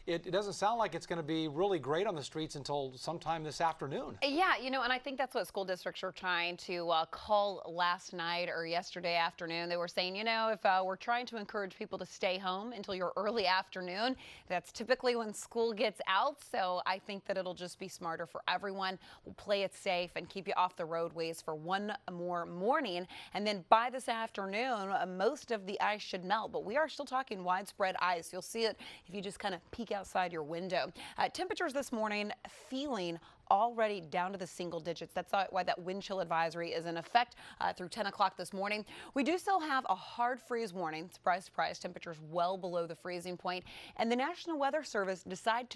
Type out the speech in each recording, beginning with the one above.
it doesn't sound like it's going to be really great on the streets until sometime this afternoon. Yeah, and I think that's what school districts are trying to call last night or yesterday afternoon. They were saying, if we're trying to encourage people to stay home until your early afternoon, that's typically when school gets out. So I think that it'll just be smarter for everyone. We'll play it safe and keep you off the roadways for one more morning. And then by this afternoon, most of the ice should melt, but we are still talking widespread ice. You'll see it if you just kind of peek outside your window. Temperatures this morning feeling already down to the single digits. That's why that wind chill advisory is in effect through 10 o'clock this morning. We do still have a hard freeze warning. Surprise, surprise, temperatures well below the freezing point. And the National Weather Service decided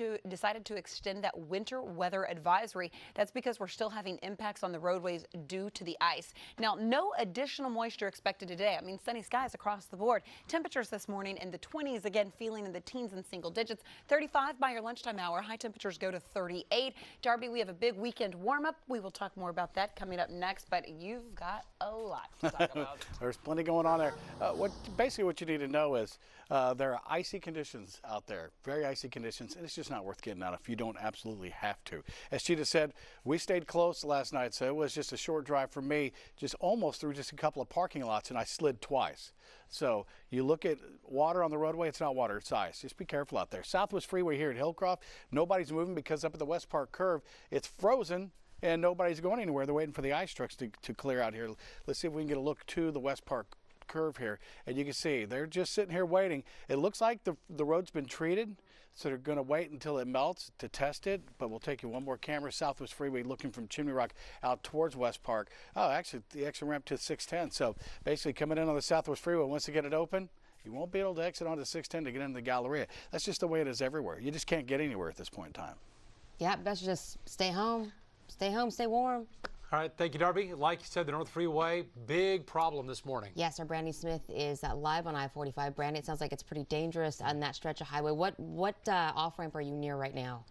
to extend that winter weather advisory. That's because we're still having impacts on the roadways due to the ice. Now, no additional moisture expected today. I mean, sunny skies across the board. Temperatures this morning in the 20s, again, feeling in the teens and single digits. 35 by your lunchtime hour. High temperatures go to 38. Darby, we have a big weekend warm-up. We will talk more about that coming up next, but you've got a lot to talk about. There's plenty going on there. Basically what you need to know is there are icy conditions out there, very icy conditions, and it's just not worth getting out if you don't absolutely have to. As Cheetah said, we stayed close last night, so it was just a short drive for me, just almost through just a couple of parking lots, and I slid twice. So you look at water on the roadway, it's not water, it's ice. Just be careful out there. Southwest Freeway here at Hillcroft, nobody's moving because up at the West Park curve, it's frozen and nobody's going anywhere. They're waiting for the ice trucks to clear out here. Let's see if we can get a look to the West Park curve here, and you can see they're just sitting here waiting. It looks like the road's been treated, so they're going to wait until it melts to test it. But we'll take you one more camera. Southwest Freeway looking from Chimney Rock out towards West Park. Oh, actually the exit ramp to 610. So basically coming in on the Southwest Freeway, once they get it open, you won't be able to exit onto 610 to get into the Galleria. That's just the way it is everywhere. You just can't get anywhere at this point in time. Yeah, best just stay home, stay warm. All right, thank you, Darby. Like you said, the North Freeway, big problem this morning. Yes, our Brandy Smith is live on I-45. Brandy, it sounds like it's pretty dangerous on that stretch of highway. What off-ramp are you near right now?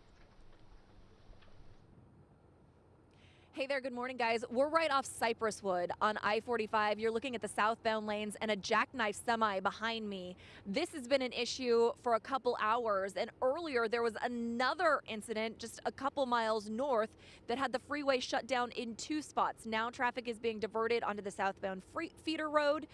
Hey there, good morning, guys. We're right off Cypresswood on I-45. You're looking at the southbound lanes and a jackknife semi behind me. This has been an issue for a couple hours, and earlier there was another incident just a couple miles north that had the freeway shut down in 2 spots. Now traffic is being diverted onto the southbound feeder road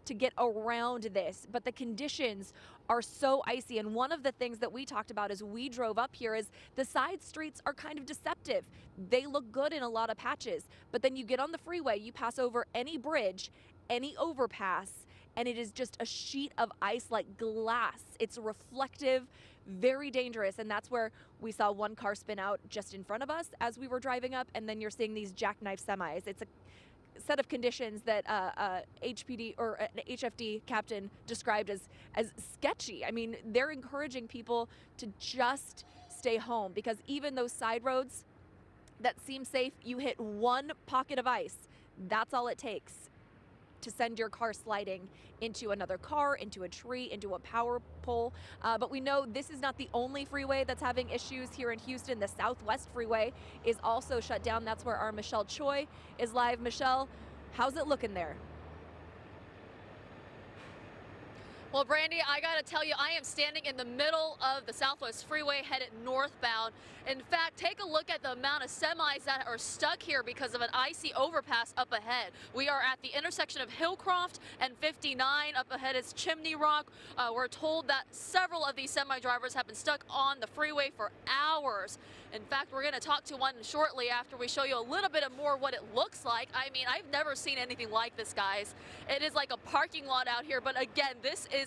to get around this, but the conditions are so icy. And one of the things that we talked about as we drove up here is the side streets are kind of deceptive. They look good in a lot of patches, but then you get on the freeway, you pass over any bridge, any overpass, and it is just a sheet of ice like glass. It's reflective, very dangerous, and that's where we saw one car spin out just in front of us as we were driving up, and then you're seeing these jackknife semis. It's a set of conditions that HPD or an HFD captain described as sketchy. I mean, they're encouraging people to just stay home because even those side roads that seem safe, you hit one pocket of ice. That's all it takes to send your car sliding into another car, into a tree, into a power pole. But we know this is not the only freeway that's having issues here in Houston. The Southwest Freeway is also shut down. That's where our Michelle Choi is live. Michelle, how's it looking there? Well, Brandy, I gotta tell you, I am standing in the middle of the Southwest Freeway headed northbound. In fact, take a look at the amount of semis that are stuck here because of an icy overpass up ahead. We are at the intersection of Hillcroft and 59. Up ahead is Chimney Rock. We're told that several of these semi drivers have been stuck on the freeway for hours. In fact, we're going to talk to one shortly after we show you a little bit more what it looks like. I mean, I've never seen anything like this, guys. It is like a parking lot out here, but again, this is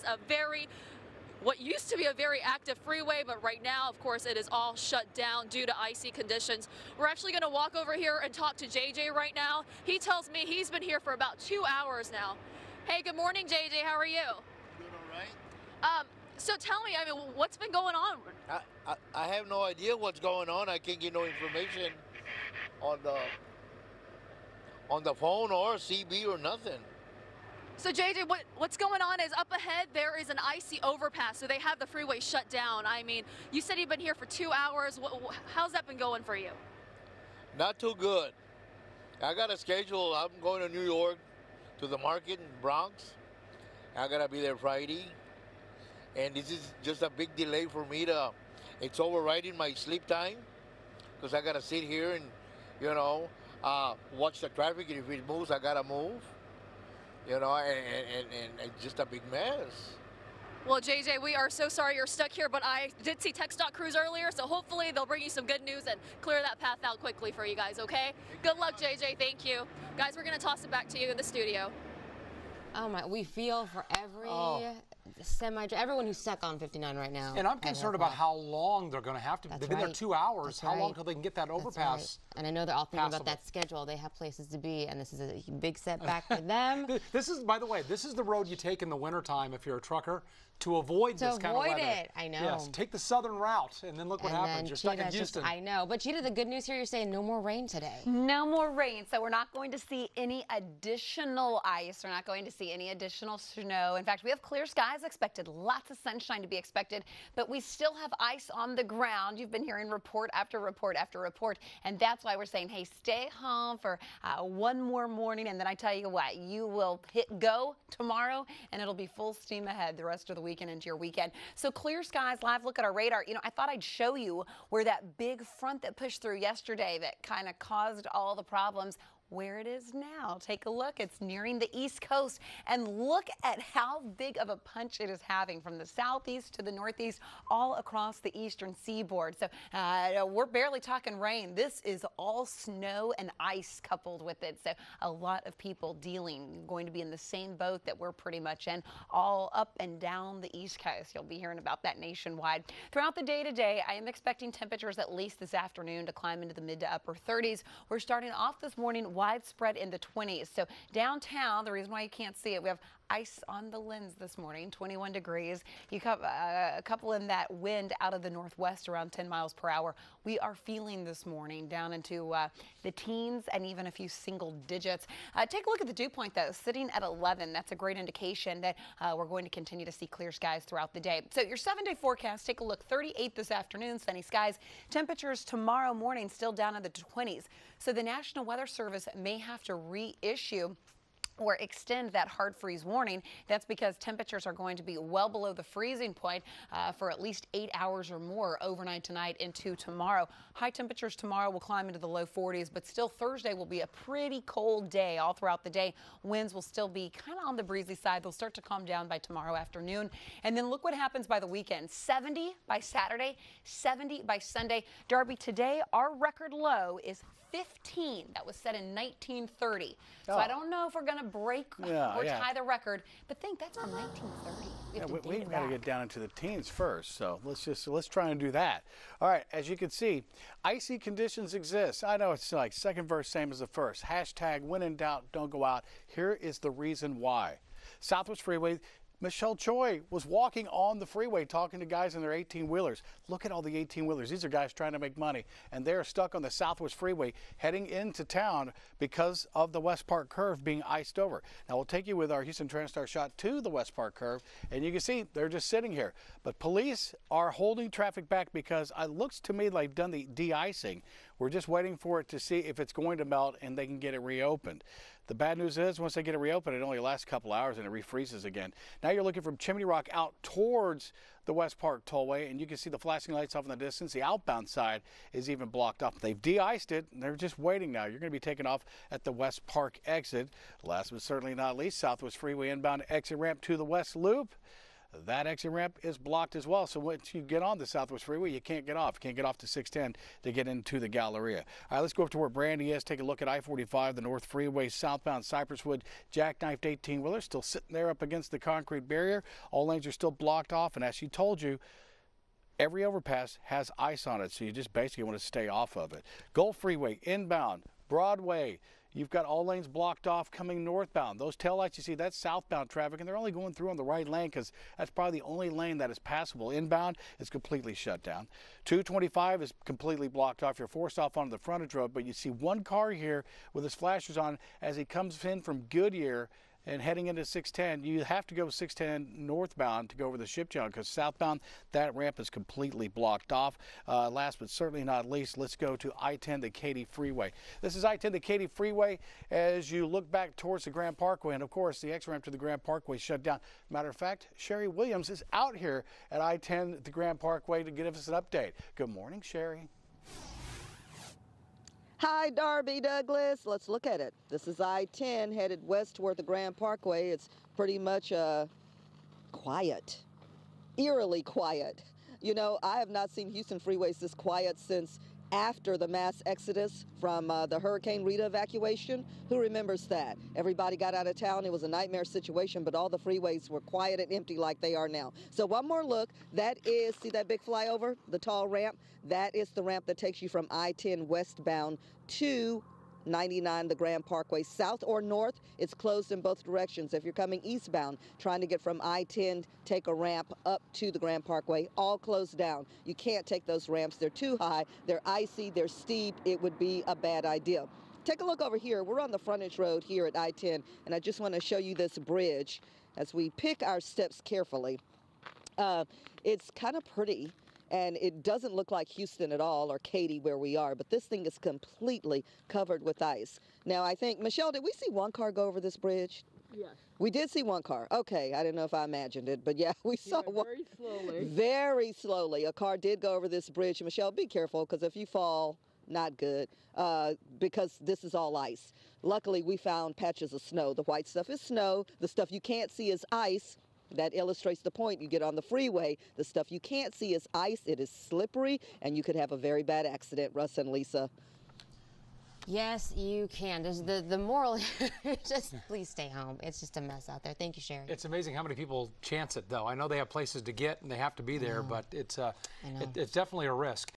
what used to be a very active freeway, but right now, of course, it is all shut down due to icy conditions. We're actually going to walk over here and talk to JJ right now. He tells me he's been here for about 2 hours now. Hey, good morning, JJ. How are you? Doing all right. So tell me, I mean, what's been going on? I have no idea what's going on. I can't get no information on the phone or CB or nothing. So JJ, what's going on is up ahead there is an icy overpass, so they have the freeway shut down. I mean, you said you've been here for 2 hours. How's that been going for you? Not too good. I got a schedule. I'm going to New York to the market in Bronx. I gotta be there Friday, and this is just a big delay for me to It's overriding my sleep time because I gotta sit here and, you know, watch the traffic. And if it moves, I gotta move. You know, and it's just a big mess. Well, JJ, we are so sorry you're stuck here, but I did see TxDOT-Crews earlier, so hopefully they'll bring you some good news and clear that path out quickly for you guys, okay? Good luck, JJ. Thank you. Guys, we're going to toss it back to you in the studio. Oh my, we feel for every everyone who's stuck on 59 right now. And I'm concerned about how long they're going to have to. They've been there 2 hours. How long till they can get that overpass? And I know they're all thinking passable. about that schedule. They have places to be, and this is a big setback for them. This is, by the way, this is the road you take in the wintertime if you're a trucker to avoid this kind of weather. I know. Yes, take the southern route, and then look what happens. You're stuck in Houston. I know. But Cheetah, the good news here, you're saying no more rain today. No more rain, so we're not going to see any additional ice. We're not going to see any additional snow. In fact, we have clear skies expected, lots of sunshine to be expected, but we still have ice on the ground. You've been hearing report after report after report, and that's why we're saying, hey, stay home for one more morning, and then I tell you what, you will hit go tomorrow, and it'll be full steam ahead the rest of the weekend into your weekend. So clear skies, live look at our radar. You know, I thought I'd show you where that big front that pushed through yesterday that kind of caused all the problems, where it is now. Take a look. It's nearing the East Coast, and look at how big of a punch it is having from the southeast to the northeast, all across the eastern seaboard. So we're barely talking rain. This is all snow and ice coupled with it. So a lot of people going to be in the same boat that we're pretty much in, all up and down the East Coast. You'll be hearing about that nationwide. Throughout the day today, I am expecting temperatures at least this afternoon to climb into the mid to upper 30s. We're starting off this morning widespread in the 20s. So downtown, the reason why you can't see it, we have ice on the lens this morning, 21 degrees. You have a couple in that wind out of the northwest around 10 miles per hour. We are feeling this morning down into the teens and even a few single digits. Take a look at the dew point, though, sitting at 11. That's a great indication that we're going to continue to see clear skies throughout the day. So your 7-day forecast, take a look. 38 this afternoon, sunny skies. Temperatures tomorrow morning still down in the 20s. So the National Weather Service may have to reissue or extend that hard freeze warning. That's because temperatures are going to be well below the freezing point for at least 8 hours or more overnight tonight into tomorrow. High temperatures tomorrow will climb into the low 40s, but still Thursday will be a pretty cold day all throughout the day. Winds will still be kind of on the breezy side. They'll start to calm down by tomorrow afternoon. And then look what happens by the weekend. 70 by Saturday, 70 by Sunday. Darby, today our record low is 15. That was set in 1930. So I don't know if we're going to break or tie the record, but think that's from 1930. We've got to get down into the teens first, so let's try and do that. All right, as you can see, icy conditions exist. I know it's like second verse, same as the first. Hashtag when in doubt, don't go out. Here is the reason why. Southwest Freeway. Michelle Choi was walking on the freeway talking to guys in their 18-wheelers. Look at all the 18-wheelers. These are guys trying to make money, and they're stuck on the Southwest Freeway heading into town because of the West Park curve being iced over. Now, we'll take you with our Houston TransStar shot to the West Park curve, and you can see they're just sitting here. But police are holding traffic back because it looks to me like they've done the de-icing. We're just waiting for it to see if it's going to melt and they can get it reopened. The bad news is once they get it reopened, it only lasts a couple hours and it refreezes again. Now you're looking from Chimney Rock out towards the West Park Tollway, and you can see the flashing lights off in the distance. The outbound side is even blocked off. They've de-iced it, and they're just waiting now. You're going to be taken off at the West Park exit. Last but certainly not least, Southwest Freeway inbound exit ramp to the West Loop. That exit ramp is blocked as well. So once you get on the Southwest Freeway, you can't get off. You can't get off to 610 to get into the Galleria. All right, let's go up to where Brandy is. Take a look at I-45, the North Freeway, southbound Cypresswood, jackknifed 18-wheeler, still sitting there up against the concrete barrier. All lanes are still blocked off, and as she told you, every overpass has ice on it, so you just basically want to stay off of it. Gulf Freeway, inbound, Broadway. You've got all lanes blocked off coming northbound. Those taillights you see, that's southbound traffic, and they're only going through on the right lane because that's probably the only lane that is passable. Inbound is completely shut down. 225 is completely blocked off. You're forced off onto the frontage road, but you see one car here with his flashers on as he comes in from Goodyear and heading into 610, you have to go 610 northbound to go over the ship channel because southbound, that ramp is completely blocked off. Last but certainly not least, let's go to I-10, the Katy Freeway. This is I-10, the Katy Freeway. As you look back towards the Grand Parkway, and of course, the X-ramp to the Grand Parkway shut down. Matter of fact, Sherry Williams is out here at I-10, the Grand Parkway, to give us an update. Good morning, Sherry. Hi, Darby Douglas. Let's look at it. This is I-10 headed west toward the Grand Parkway. It's pretty much quiet, eerily quiet. You know, I have not seen Houston freeways this quiet since after the mass exodus from the Hurricane Rita evacuation. Who remembers that? Everybody got out of town. It was a nightmare situation, but all the freeways were quiet and empty like they are now. So one more look. That is, see that big flyover, the tall ramp? That is the ramp that takes you from I-10 westbound to 99, the Grand Parkway, south or north. It's closed in both directions. If you're coming eastbound, trying to get from I-10, take a ramp up to the Grand Parkway, all closed down. You can't take those ramps. They're too high. They're icy. They're steep. It would be a bad idea. Take a look over here. We're on the frontage road here at I-10, and I just want to show you this bridge as we pick our steps carefully. It's kind of pretty. And it doesn't look like Houston at all, or Katy where we are, but this thing is completely covered with ice. Now, I think, Michelle, did we see one car go over this bridge? Yes. We did see one car. Okay, I didn't know if I imagined it, but yeah, we saw one. Very slowly. Very slowly. A car did go over this bridge. Michelle, be careful, because if you fall, not good, because this is all ice. Luckily, we found patches of snow. The white stuff is snow. The stuff you can't see is ice. That illustrates the point. You get on the freeway, the stuff you can't see is ice. It is slippery, and you could have a very bad accident, Russ and Lisa. Yes, you can. There's the moral, just please stay home. It's just a mess out there. Thank you, Sherry. It's amazing how many people chance it, though. I know they have places to get, and they have to be there, but it's definitely a risk.